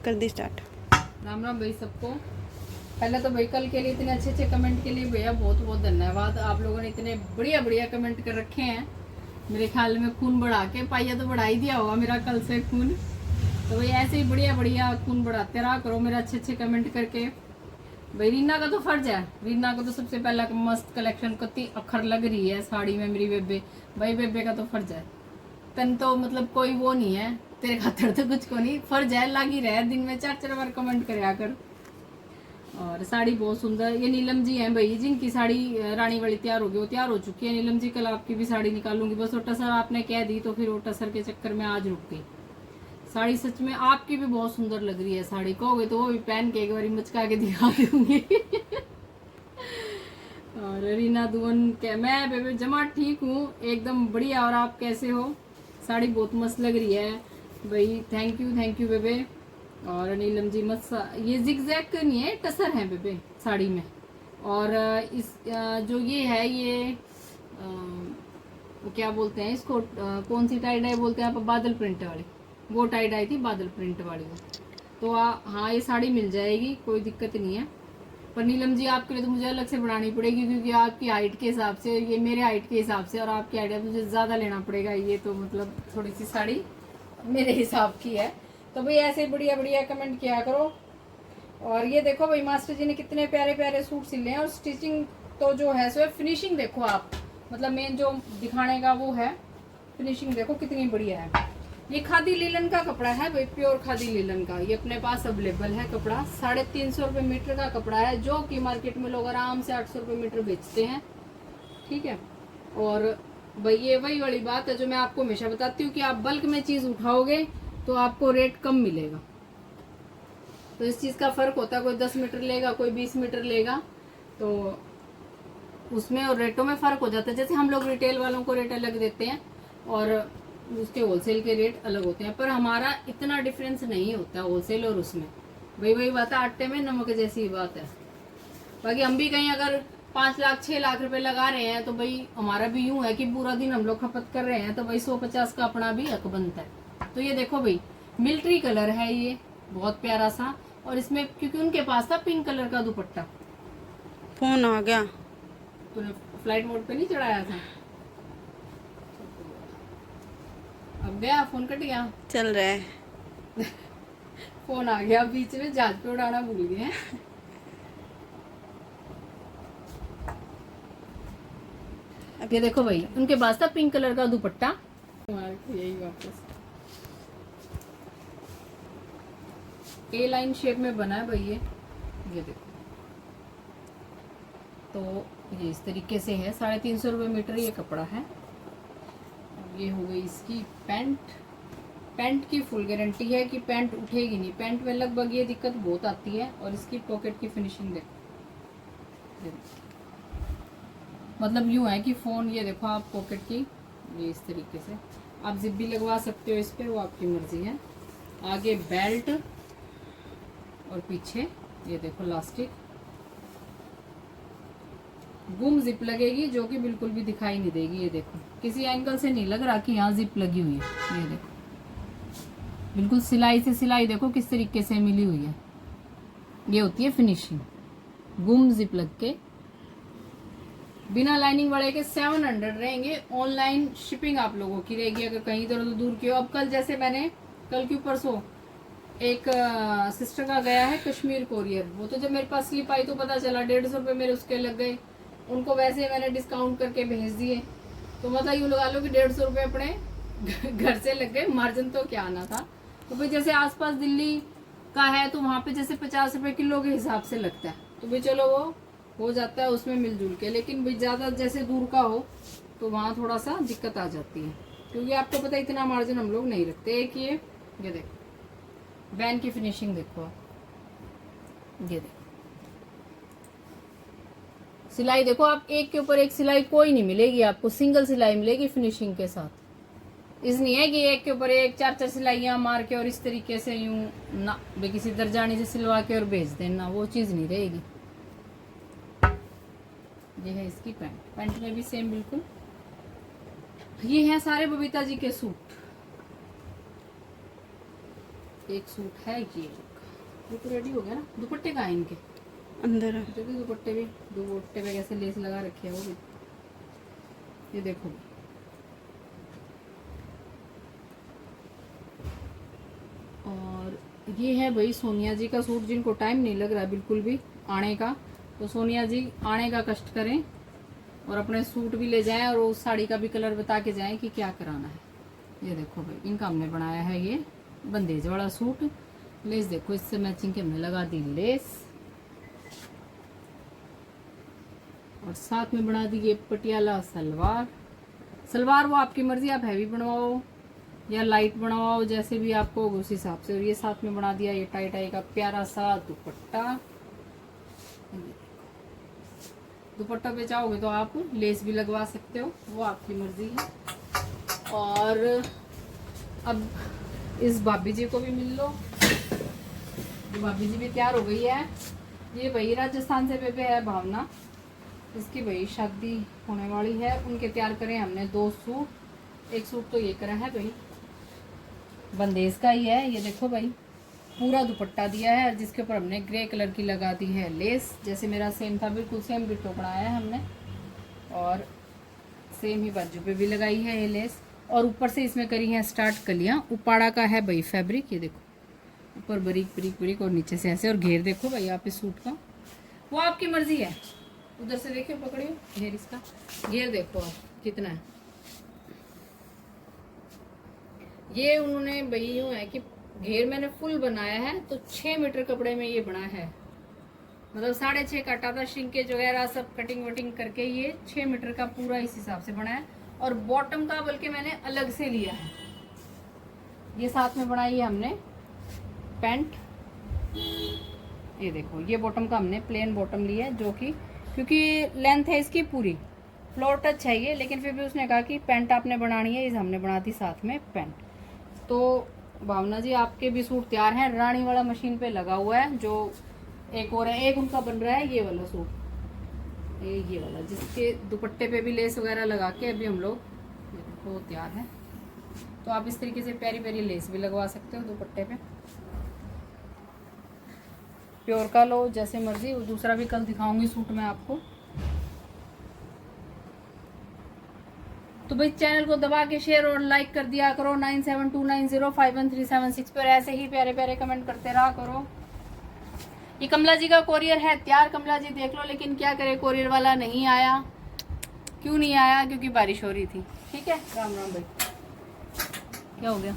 कर दी स्टार्ट। राम राम भाई सबको। पहले तो भाई कल के लिए इतने अच्छे अच्छे कमेंट के लिए भैया बहुत बहुत धन्यवाद। आप लोगों ने इतने बढ़िया बढ़िया कमेंट कर रखे हैं। मेरे ख्याल में खून बढ़ा के पाइया तो बढ़ा ही दिया होगा मेरा कल से खून। तो भाई ऐसे ही बढ़िया बढ़िया खून बढ़ाते रहा करो मेरा अच्छे अच्छे कमेंट करके। भाई रीना का तो फर्ज है। रीना को तो सबसे पहला मस्त कलेक्शन कति अखर लग रही है साड़ी में मेरी बेबे। भाई बेबे का तो फर्ज है। तन तो मतलब कोई वो नहीं है तेरे खातर तो कुछ को नहीं। फर्ज है लागी रहे दिन में 4-4 बार कमेंट करया कर। और साड़ी बहुत सुंदर। ये नीलम जी हैं भाई जिनकी साड़ी रानी वाली तैयार होगी वो तैयार हो चुकी है। नीलम जी कल आपकी भी साड़ी निकालूंगी। बस वो टसर आपने कह दी तो फिर वो टसर के चक्कर में आज रुक गई। साड़ी सच में आपकी भी बहुत सुंदर लग रही है। साड़ी कहोगे तो वो भी पहन के एक बार मचका के दिखा दूंगी। और रीना दुवन के मैं बेबे जमा ठीक हूँ एकदम बढ़िया। और आप कैसे हो? साड़ी बहुत मस्त लग रही है भाई। थैंक यू बेबे। और नीलम जी मत ये जिगजैग नहीं है टसर है बेबे साड़ी में। और इस जो ये है ये क्या बोलते हैं इसको कौन सी टाई डाई बोलते हैं आप? बादल प्रिंट वाली वो टाई डाई थी बादल प्रिंट वाली वो। तो हाँ ये साड़ी मिल जाएगी कोई दिक्कत नहीं है। पर नीलम जी आपके लिए तो मुझे अलग से बनानी पड़ेगी क्योंकि आपकी हाइट के हिसाब से ये मेरे हाइट के हिसाब से और आपकी हाइट मुझे ज़्यादा लेना पड़ेगा। ये तो मतलब थोड़ी सी साड़ी मेरे हिसाब की है। तो भाई ऐसे बढ़िया बढ़िया कमेंट किया करो। और ये देखो भाई मास्टर जी ने कितने प्यारे प्यारे सूट सिले हैं। और स्टिचिंग तो जो है सो फिनिशिंग देखो आप। मतलब मेन जो दिखाने का वो है फिनिशिंग देखो कितनी बढ़िया है। ये खादी लीलन का कपड़ा है भाई प्योर खादी लीलन का। ये अपने पास अवेलेबल है कपड़ा। 350 रुपये मीटर का कपड़ा है जो कि मार्केट में लोग आराम से 800 रुपये मीटर बेचते हैं। ठीक है। और भाई ये वही वाली बात है जो मैं आपको हमेशा बताती हूँ कि आप बल्क में चीज उठाओगे तो आपको रेट कम मिलेगा। तो इस चीज का फर्क होता है। कोई 10 मीटर लेगा कोई 20 मीटर लेगा तो उसमें और रेटों में फर्क हो जाता है। जैसे हम लोग रिटेल वालों को रेट अलग देते हैं और उसके होलसेल के रेट अलग होते हैं। पर हमारा इतना डिफरेंस नहीं होता होलसेल और उसमें। वही बात है आटे में नमक जैसी बात है। बाकी हम भी कहीं अगर 5 लाख 6 लाख रुपए लगा रहे हैं तो भाई हमारा भी यूं है कि पूरा दिन हम लोग खपत कर रहे हैं तो भाई 150 का अपना भी हक बनता है। तो ये देखो भाई मिलिट्री कलर है ये बहुत प्यारा सा। और इसमें क्योंकि उनके पास था पिंक कलर का दुपट्टा। फोन आ गया। तूने फ्लाइट मोड पे नहीं चढ़ाया था? अब गया फोन कट गया। चल रहा है। फोन आ गया बीच में जहाज पे उड़ाना भूल गए हैं। अब ये देखो भाई उनके पास था पिंक कलर का दुपट्टा। यही वापस ए लाइन शेप में बना है भाई ये देखो। तो ये इस तरीके से है। 350 रुपये मीटर ये कपड़ा है। ये हो गई इसकी पैंट। पैंट की फुल गारंटी है कि पैंट उठेगी नहीं। पैंट में लगभग ये दिक्कत बहुत आती है। और इसकी पॉकेट की फिनिशिंग देखो। मतलब यूं है कि फोन ये देखो आप पॉकेट की ये इस तरीके से आप जिप भी लगवा सकते हो इस पे वो आपकी मर्जी है। आगे बेल्ट और पीछे ये देखो लास्टिक गुम जिप लगेगी जो कि बिल्कुल भी दिखाई नहीं देगी। ये देखो किसी एंगल से नहीं लग रहा कि यहाँ जिप लगी हुई है। ये देखो बिल्कुल सिलाई से सिलाई देखो किस तरीके से मिली हुई है। ये होती है फिनिशिंग। गुम जिप लग के बिना लाइनिंग वाले के 700 रहेंगे। ऑनलाइन शिपिंग आप लोगों की रहेगी अगर कहीं इधर उधर दूर की हो। अब कल जैसे मैंने कल के परसों एक सिस्टर का गया है कश्मीर कोरियर। वो तो जब मेरे पास स्लिप आई तो पता चला 150 रुपये मेरे उसके लग गए। उनको वैसे मैंने डिस्काउंट करके भेज दिए। तो मतलब यूँ लगा लो कि 150 रुपये अपने घर से लग गए। मार्जिन तो क्या आना था। तो भाई जैसे आसपास दिल्ली का है तो वहाँ पे जैसे 50 रुपये किलो के हिसाब से लगता है तो भाई चलो वो हो जाता है उसमें मिलजुल के। लेकिन भाई ज़्यादा जैसे दूर का हो तो वहाँ थोड़ा सा दिक्कत आ जाती है क्योंकि आपको पता है इतना मार्जिन हम लोग नहीं रखते। एक ये देखो वैन की फिनिशिंग देखो ये देखो सिलाई देखो आप एक के ऊपर एक सिलाई कोई नहीं मिलेगी आपको। सिंगल सिलाई मिलेगी फिनिशिंग के साथ। इस नहीं है कि एक के ऊपर एक 4-4 सिलाइयाँ मार के और इस तरीके से यूं ना भाई किसी दरजानी से सिलवा के और भेज देना वो चीज़ नहीं रहेगी। ये है इसकी पैंट। पैंट में भी सेम बिल्कुल। ये हैं सारे बबीता जी के सूट। एक सूट है ये तो रेडी हो गया ना। दुपट्टे का है इनके अंदर है। देखो दुपट्टे भी, दुपट्टे पे कैसे लेस लगा रखी है वो भी, ये देखो। और ये है भाई सोनिया जी का सूट, जिनको टाइम नहीं लग रहा बिल्कुल भी आने का, तो सोनिया जी आने का कष्ट करें और अपने सूट भी ले जाएं और उस साड़ी का भी कलर बता के जाएं कि क्या कराना है। ये देखो भाई, इनका हमने बनाया है ये बंदेज वाला सूट। लेस देखो, इससे मैचिंग के हमने लगा दी लेस, और साथ में बना दी ये पटियाला सलवार। सलवार वो आपकी मर्जी, आप हैवी बनवाओ या लाइट बनवाओ, जैसे भी आपको उस हिसाब से। और ये साथ में बना दिया ये टाई टाई का प्यारा सा दुपट्टा। दुपट्टा पे चाहोगे तो आप लेस भी लगवा सकते हो, वो आपकी मर्जी है। और अब इस भाभी जी को भी मिल लो, भाभी जी भी तैयार हो गई है। ये भाई राजस्थान से बेबे है भावना, इसकी भाई शादी होने वाली है, उनके तैयार करे हमने 2 सूट। एक सूट तो ये करा है भाई बंदेज का ही है, ये देखो भाई पूरा दुपट्टा दिया है, जिसके ऊपर हमने ग्रे कलर की लगा दी है लेस, जैसे मेरा सेम था बिल्कुल सेम डिट्टो बनाया है हमने। और सेम ही बाजू पे भी लगाई है ये लेस, और ऊपर से इसमें करी है स्टार्ट कलियां। उपाड़ा का है भाई फैब्रिक, ये देखो ऊपर बरीक बरीक बरीक और नीचे से ऐसे। और घेर देखो भाई आप इस सूट का, वो आपकी मर्जी है। उधर से देखिए, पकड़ियो घेर, इसका घेर देखो आप कितना है। ये उन्होंने भाई यूँ है कि घेर मैंने फुल बनाया है, तो 6 मीटर कपड़े में ये बना है, मतलब 6.5 काटा था, श्रिंकेज वगैरह सब कटिंग वटिंग करके ये 6 मीटर का पूरा इस हिसाब से बना है। और बॉटम का बल्कि मैंने अलग से लिया है, ये साथ में बनाई है हमने पैंट। ये देखो ये बॉटम का हमने प्लेन बॉटम लिया है, जो कि क्योंकि लेंथ है इसकी पूरी, फ्लोर टच है ये, लेकिन फिर भी उसने कहा कि पैंट आपने बनानी है, इस हमने बना दी साथ में पैंट। तो भावना जी आपके भी सूट तैयार हैं, रानी वाला मशीन पे लगा हुआ है, जो एक और है, एक उनका बन रहा है ये वाला सूट, ये वाला जिसके दुपट्टे पे भी लेस वगैरह लगा के अभी हम लोग देखो तैयार है। तो आप इस तरीके से प्यारी प्यारी लेस भी लगवा सकते हो दुपट्टे पे, प्योर का लो जैसे मर्जी। दूसरा भी कल दिखाऊंगी सूट मैं आपको। तो भाई चैनल को दबा के शेयर और लाइक कर दिया करो। 9729051376 पर ऐसे ही प्यारे प्यारे कमेंट करते रहा करो। ये कमला जी का कोरियर है तैयार, कमला जी देख लो, लेकिन क्या करे कोरियर वाला नहीं आया। क्यों नहीं आया? क्योंकि बारिश हो रही थी। ठीक है, राम राम भाई। क्या हो गया?